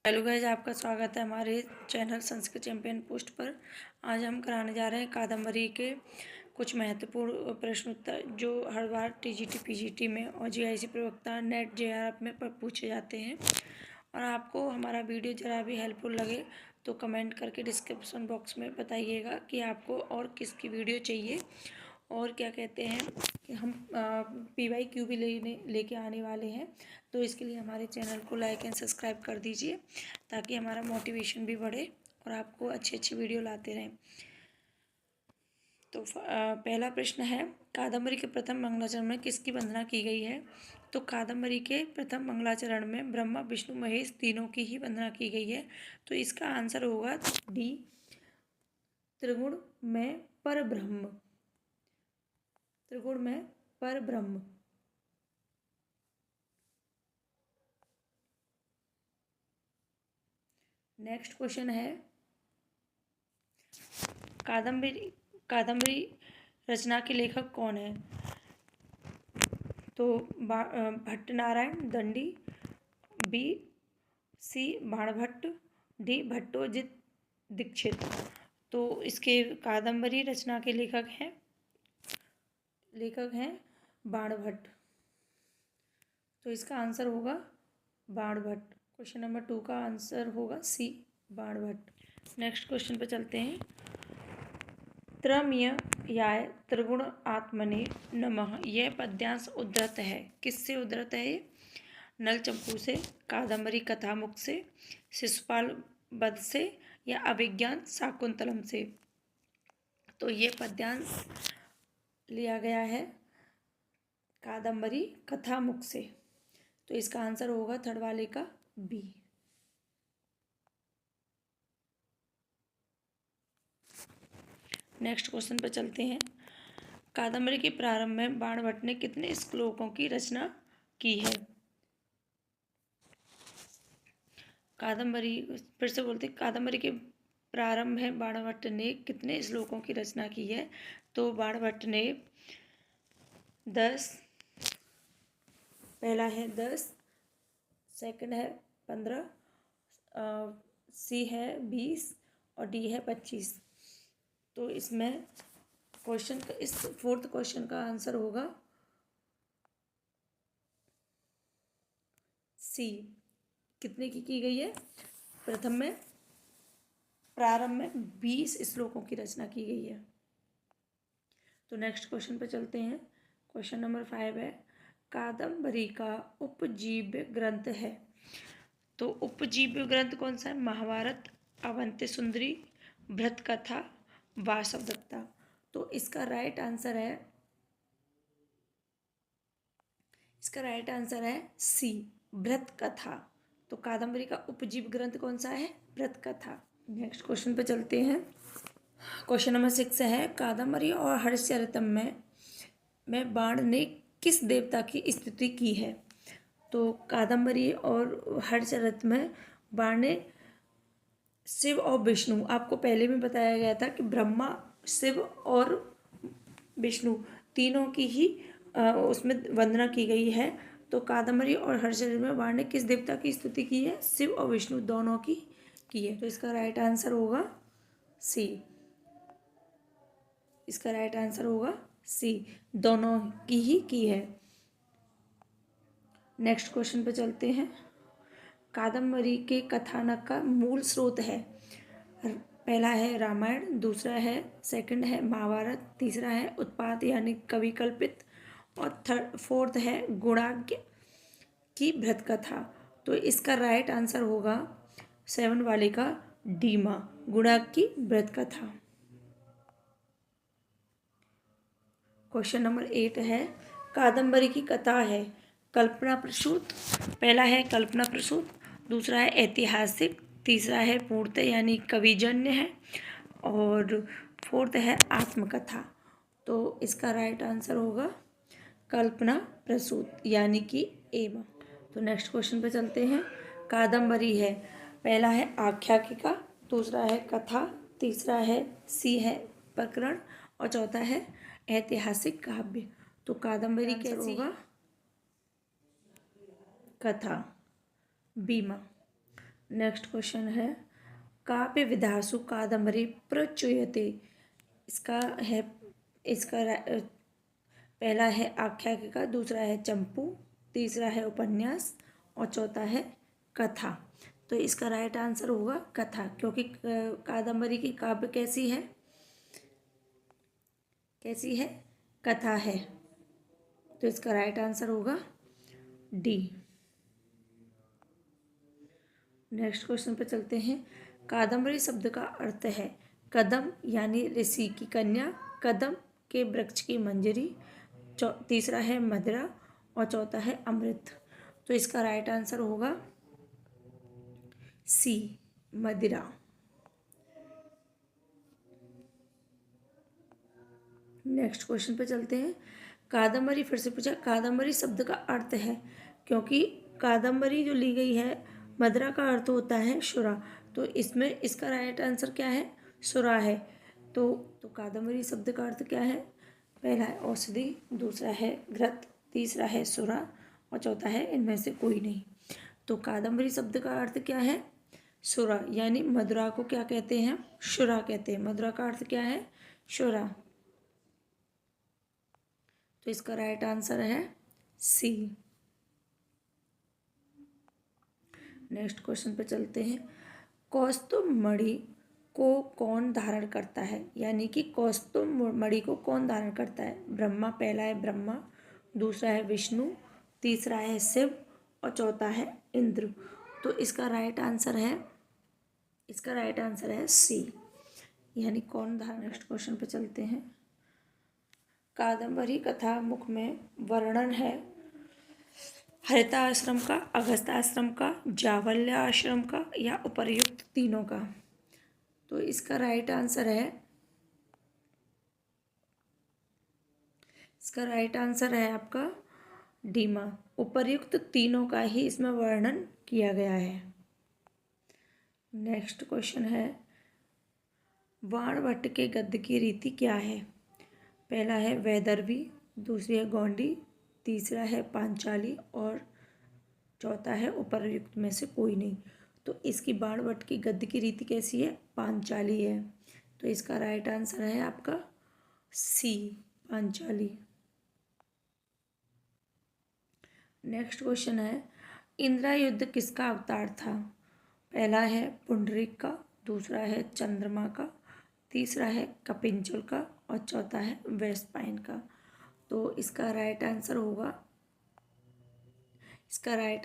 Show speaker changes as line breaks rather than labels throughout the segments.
Hello guys, आपका स्वागत है हमारे चैनल संस्कृत चैंपियन पोस्ट पर। आज हम कराने जा रहे हैं कादम्बरी के कुछ महत्वपूर्ण प्रश्न उत्तर जो हर बार टीजीटी पीजीटी में और जीआईसी प्रवक्ता नेट जेआरएफ में पूछे जाते हैं। और आपको हमारा वीडियो ज़रा भी हेल्पफुल लगे तो कमेंट करके डिस्क्रिप्शन बॉक्स में बताइएगा कि आपको और किसकी वीडियो चाहिए। और क्या कहते हैं कि हम PYQ भी लेके आने वाले हैं, तो इसके लिए हमारे चैनल को लाइक एंड सब्सक्राइब कर दीजिए ताकि हमारा मोटिवेशन भी बढ़े और आपको अच्छी अच्छी वीडियो लाते रहें। तो पहला प्रश्न है, कादम्बरी के प्रथम मंगलाचरण में किसकी वंदना की गई है? तो कादम्बरी के प्रथम मंगलाचरण में ब्रह्मा विष्णु महेश तीनों की ही वंदना की गई है। तो इसका आंसर होगा डी, त्रिगुण में परब्रह्म। त्रिगुण में परब्रह्म। नेक्स्ट क्वेश्चन है, कादम्बरी रचना के लेखक कौन है? तो Bhattanarayan Dandi, B C Banabhatta, D Bhattojit Dikshit. तो इसके कादम्बरी रचना के लेखक हैं बाणभट्ट। तो इसका आंसर होगा बाणभट्ट। क्वेश्चन नंबर 2 का आंसर होगा सी, बाणभट्ट। नेक्स्ट क्वेश्चन पे चलते हैं। त्रयमयाय त्रिगुण आत्मने नमः, यह पद्यांश उद्धृत है। किससे उद्धृत है ये? नल चंपू से, कादम्बरी कथामुख से, शिशुपाल वध से, या अभिज्ञान शाकुंतलम से। तो ये पद्यांश लिया गया है कादम्बरी कथामुख से। तो इसका आंसर होगा थर्ड वाले का बी। नेक्स्ट क्वेश्चन पर चलते हैं। कादम्बरी के प्रारंभ में बाणभट्ट ने कितने श्लोकों की रचना की है? कादम्बरी, फिर से बोलते, कादम्बरी के प्रारंभ में बाणभट्ट ने कितने श्लोकों की रचना की है? तो बाणभट्ट ने 10, पहला है 10, सेकंड है 15, सी है 20 और डी है 25। तो इसमें क्वेश्चन का, इस फोर्थ क्वेश्चन का आंसर होगा सी। कितने की गई है? प्रथम में, प्रारंभ में 20 श्लोकों की रचना की गई है। तो नेक्स्ट क्वेश्चन पे चलते हैं। क्वेश्चन नंबर 5 है, कादम्बरी का उपजीव्य ग्रंथ है। तो उपजीव्य ग्रंथ कौन सा है? महाभारत, अवंती सुंदरी, भृत कथा, वासवदत्ता। तो इसका राइट आंसर है सी, भृत कथा। तो कादम्बरी का उपजीव्य ग्रंथ कौन सा है? भृत कथा। नेक्स्ट क्वेश्चन पे चलते हैं। क्वेश्चन नंबर 6 है, कादम्बरी और हर्षचरितम में बाण ने किस देवता की स्तुति की है? तो कादम्बरी और हर्षचरित में बाण ने शिव और विष्णु, आपको पहले भी बताया गया था कि ब्रह्मा, शिव और विष्णु तीनों की ही उसमें वंदना की गई है। तो कादम्बरी और हर्षचरित में बाण ने किस देवता की स्तुति की है? शिव और विष्णु दोनों की है। तो इसका राइट आंसर होगा सी। इसका राइट आंसर होगा सी, दोनों की है। नेक्स्ट क्वेश्चन पे चलते हैं। कादम्बरी के कथानक का मूल स्रोत है। पहला है रामायण, दूसरा है, सेकंड है महाभारत, तीसरा है उत्पात यानी कवि कल्पित, और फोर्थ है गुणाज्ञ की भृत कथा। तो इसका राइट आंसर होगा 7 वाले का डीमा, गुणाज्ञ की भृत कथा। क्वेश्चन नंबर 8 है, कादम्बरी की कथा है कल्पना प्रसूत। पहला है कल्पना प्रसूत, दूसरा है ऐतिहासिक, तीसरा है पूर्णतः यानी कविजन्य है, और फोर्थ है आत्मकथा। तो इसका राइट आंसर होगा कल्पना प्रसूत यानी कि एवं। तो नेक्स्ट क्वेश्चन पे चलते हैं। कादम्बरी है, पहला है आख्यायिका, दूसरा है कथा, तीसरा है प्रकरण, और चौथा है ऐतिहासिक काव्य। तो कादम्बरी कैसी होगा? कथा, बीमा। नेक्स्ट क्वेश्चन है काव्य विधासु कादम्बरी प्रचुयते। इसका है पहला है आख्यायिका, दूसरा है चंपू, तीसरा है उपन्यास और चौथा है कथा। तो इसका राइट आंसर होगा कथा, क्योंकि कादम्बरी की काव्य कैसी है, कथा है। तो इसका राइट आंसर होगा डी। नेक्स्ट क्वेश्चन पे चलते हैं। कादम्बरी शब्द का अर्थ है कदम यानी ऋषि की कन्या, कदम के वृक्ष की मंजरी, तीसरा है मदिरा और चौथा है अमृत। तो इसका राइट आंसर होगा सी, मदिरा। नेक्स्ट क्वेश्चन पे चलते हैं। कादम्बरी, फिर से पूछा कादम्बरी शब्द का अर्थ है, क्योंकि कादम्बरी जो ली गई है मदिरा का अर्थ होता है शुरा, तो इसमें इसका राइट आंसर क्या है, शुरा है। तो कादम्बरी शब्द का अर्थ क्या है, पहला है औषधि, दूसरा है घृत, तीसरा है शुरा और चौथा है इनमें से कोई नहीं। तो कादम्बरी शब्द का अर्थ क्या है, शुरा, यानी मदिरा को क्या कहते हैं, शुरा कहते हैं। मदिरा का अर्थ क्या है, शुरा। तो इसका राइट आंसर है सी। नेक्स्ट क्वेश्चन पे चलते हैं। कौस्तुभ मणि को कौन धारण करता है, यानी कि कौस्तुभ मणि को कौन धारण करता है, ब्रह्मा, पहला है ब्रह्मा, दूसरा है विष्णु, तीसरा है शिव और चौथा है इंद्र। तो इसका राइट आंसर है सी, यानी कौन धारण। नेक्स्ट क्वेश्चन पे चलते हैं। कादम्बरी कथा मुख में वर्णन है हरिता आश्रम का, अगस्त्य आश्रम का, जावल्य आश्रम का या उपर्युक्त तीनों का। तो इसका राइट आंसर है आपका डीमा, उपर्युक्त तीनों का ही इसमें वर्णन किया गया है। नेक्स्ट क्वेश्चन है बाणभट्ट के गद्य की रीति क्या है, पहला है वैदर्भी, दूसरी है गोंडी, तीसरा है पांचाली और चौथा है उपर्युक्त में से कोई नहीं। तो इसकी बाणभट्ट की गद्य की रीति कैसी है, पांचाली है। तो इसका राइट आंसर है आपका सी, पांचाली। नेक्स्ट क्वेश्चन है इंद्रयुद्ध किसका अवतार था, पहला है पुंडरीक का, दूसरा है चंद्रमा का, तीसरा है कपिंजल का और चौथा है वेस्पाइन का। तो इसका राइट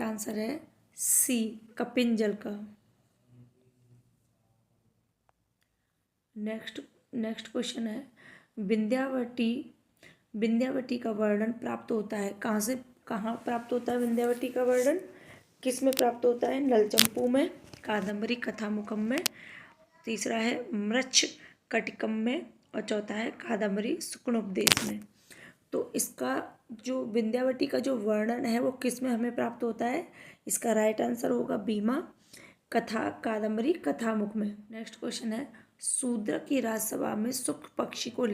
आंसर है सी, कपिंजल का। नेक्स्ट क्वेश्चन है विंध्यावटी का वर्णन प्राप्त होता है कहाँ प्राप्त होता है, विंध्यावटी का वर्णन किस में प्राप्त होता है, नलचंपू में, कादम्बरी कथामुखम में, तीसरा है मृच्छ कटिकम में और चौथा है कादम्बरी शुक्लोपदेश में। तो इसका जो विंध्यावटी का जो वर्णन है वो किस में हमें प्राप्त होता है, इसका राइट आंसर होगा बीमा, कादम्बरी कथामुख में। नेक्स्ट क्वेश्चन है शूद्र की राजसभा में शुक्ल पक्षी को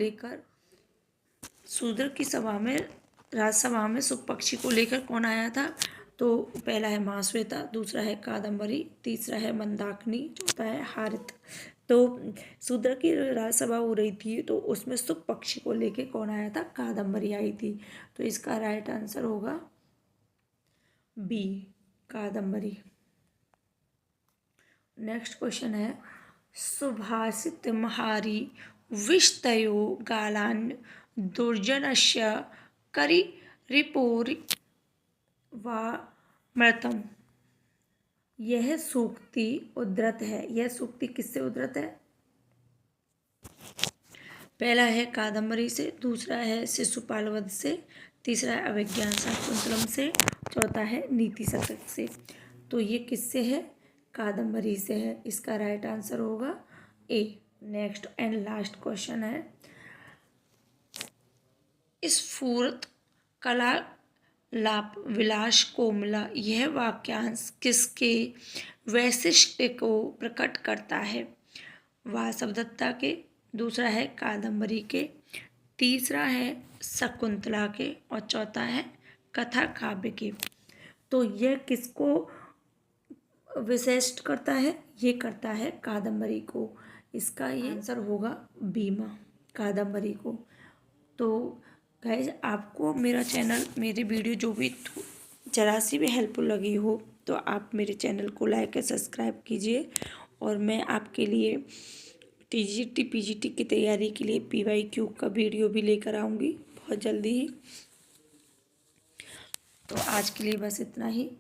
लेकर कौन आया था। तो पहला है महाश्वेता, दूसरा है कादम्बरी, तीसरा है मंदाकिनी, चौथा है हारित। तो शूद्र की राजसभा हो रही थी तो उसमें शुक पक्षी को लेके कौन आया था, कादम्बरी आई थी। तो इसका राइट आंसर होगा बी, कादम्बरी। नेक्स्ट क्वेश्चन है सुभाषित महारी विष्तयो गालान दुर्जनस्य करि रिपोरि वा मृतम। यह सूक्ति उद्धृत है, यह सूक्ति किससे उद्धृत है, पहला है कादम्बरी से, दूसरा है शिशुपाल वध से, तीसरा है अभिज्ञान शाकुंतलम से, चौथा है नीति शतक से। तो ये किससे है, कादम्बरी से है। इसका राइट आंसर होगा ए। नेक्स्ट एंड लास्ट क्वेश्चन है स्फूर्त कला लाप विलास कोमला, यह वाक्यांश किसके वैशिष्ट्य को प्रकट करता है, वासवदत्ता के, दूसरा है कादम्बरी के, तीसरा है शकुंतला के और चौथा है कथा काव्य के। तो यह किसको विशिष्ट करता है? ये करता है कादम्बरी को। इसका ये आंसर होगा बीमा, कादम्बरी को। तो गाइज आपको मेरा चैनल, मेरी वीडियो जो भी जरा सी भी हेल्पफुल लगी हो तो आप मेरे चैनल को लाइक और सब्सक्राइब कीजिए। और मैं आपके लिए टीजीटी पीजीटी की तैयारी के लिए पीवाईक्यू का वीडियो भी लेकर आऊँगी बहुत जल्दी ही। तो आज के लिए बस इतना ही।